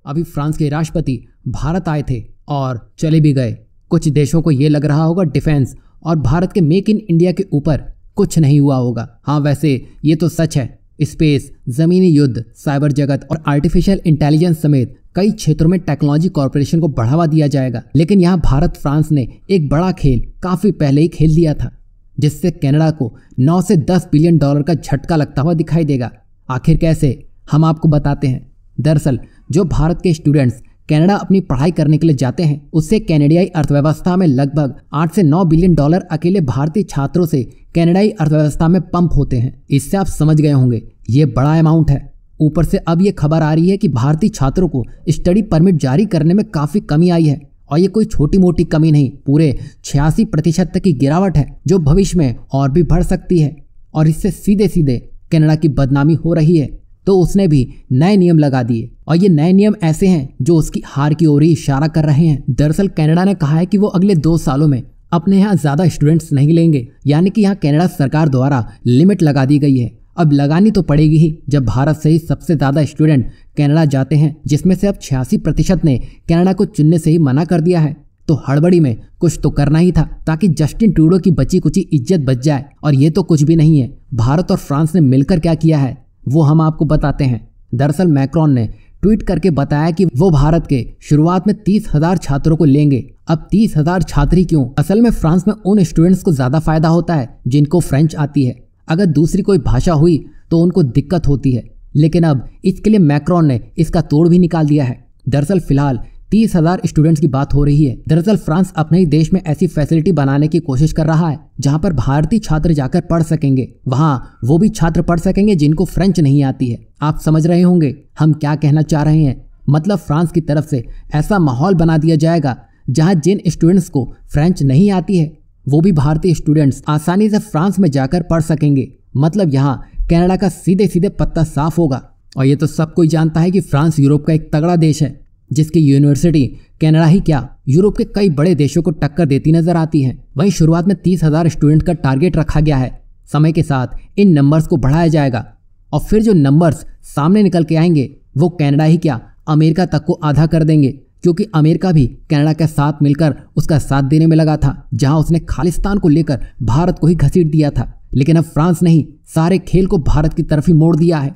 अभी फ्रांस के राष्ट्रपति भारत आए थे और चले भी गए। कुछ देशों को ये लग रहा होगा डिफेंस और भारत के मेक इन इंडिया के ऊपर कुछ नहीं हुआ होगा। हाँ, वैसे ये तो सच है, स्पेस, जमीनी युद्ध, साइबर जगत और आर्टिफिशियल इंटेलिजेंस समेत कई क्षेत्रों में टेक्नोलॉजी कॉर्पोरेशन को बढ़ावा दिया जाएगा। लेकिन यहाँ भारत फ्रांस ने एक बड़ा खेल काफी पहले ही खेल दिया था, जिससे कनाडा को 9 से 10 बिलियन डॉलर का झटका लगता हुआ दिखाई देगा। आखिर कैसे, हम आपको बताते हैं। दरअसल जो भारत के स्टूडेंट्स कनाडा अपनी पढ़ाई करने के लिए जाते हैं, उससे कनाडियाई अर्थव्यवस्था में लगभग 8 से 9 बिलियन डॉलर अकेले भारतीय छात्रों से कनाडाई अर्थव्यवस्था में पंप होते हैं। इससे आप समझ गए होंगे ये बड़ा अमाउंट है। ऊपर से अब ये खबर आ रही है कि भारतीय छात्रों को स्टडी परमिट जारी करने में काफी कमी आई है, और ये कोई छोटी मोटी कमी नहीं, पूरे 86% तक की गिरावट है, जो भविष्य में और भी बढ़ सकती है। और इससे सीधे सीधे कनाडा की बदनामी हो रही है। तो उसने भी नए नियम लगा दिए, और ये नए नियम ऐसे हैं जो उसकी हार की ओर ही इशारा कर रहे हैं। दरअसल कनाडा ने कहा है कि वो अगले 2 सालों में अपने यहाँ ज्यादा स्टूडेंट्स नहीं लेंगे, यानी कि यहाँ कनाडा सरकार द्वारा लिमिट लगा दी गई है। अब लगानी तो पड़ेगी ही, जब भारत से ही सबसे ज्यादा स्टूडेंट कनाडा जाते हैं, जिसमें से अब 86% ने कनाडा को चुनने से ही मना कर दिया है। तो हड़बड़ी में कुछ तो करना ही था, ताकि जस्टिन ट्रूडो की बची कुची इज्जत बच जाए। और ये तो कुछ भी नहीं है, भारत और फ्रांस ने मिलकर क्या किया है वो हम आपको बताते हैं। दरअसल मैक्रोन ने ट्वीट करके बताया कि वो भारत के शुरुआत में 30,000 छात्रों को लेंगे। अब 30,000 छात्र ही क्यों, असल में फ्रांस में उन स्टूडेंट्स को ज्यादा फायदा होता है जिनको फ्रेंच आती है। अगर दूसरी कोई भाषा हुई तो उनको दिक्कत होती है, लेकिन अब इसके लिए मैक्रोन ने इसका तोड़ भी निकाल दिया है। दरअसल फिलहाल 30,000 स्टूडेंट्स की बात हो रही है। दरअसल फ्रांस अपने ही देश में ऐसी फैसिलिटी बनाने की कोशिश कर रहा है जहां पर भारतीय छात्र जाकर पढ़ सकेंगे। वहां वो भी छात्र पढ़ सकेंगे जिनको फ्रेंच नहीं आती है। आप समझ रहे होंगे हम क्या कहना चाह रहे हैं। मतलब फ्रांस की तरफ से ऐसा माहौल बना दिया जाएगा जहां जिन स्टूडेंट्स को फ्रेंच नहीं आती है वो भी भारतीय स्टूडेंट्स आसानी से फ्रांस में जाकर पढ़ सकेंगे। मतलब यहाँ कनाडा का सीधे सीधे पत्ता साफ होगा। और ये तो सब कोई जानता है कि फ्रांस यूरोप का एक तगड़ा देश है, जिसकी यूनिवर्सिटी कनाडा ही क्या यूरोप के कई बड़े देशों को टक्कर देती नजर आती है। वहीं शुरुआत में 30,000 स्टूडेंट का टारगेट रखा गया है। समय के साथ इन नंबर्स को बढ़ाया जाएगा, और फिर जो नंबर्स सामने निकल के आएंगे वो कनाडा ही क्या अमेरिका तक को आधा कर देंगे, क्योंकि अमेरिका भी कनाडा के साथ मिलकर उसका साथ देने में लगा था, जहां उसने खालिस्तान को लेकर भारत को ही घसीट दिया था। लेकिन अब फ्रांस ने ही सारे खेल को भारत की तरफ ही मोड़ दिया है।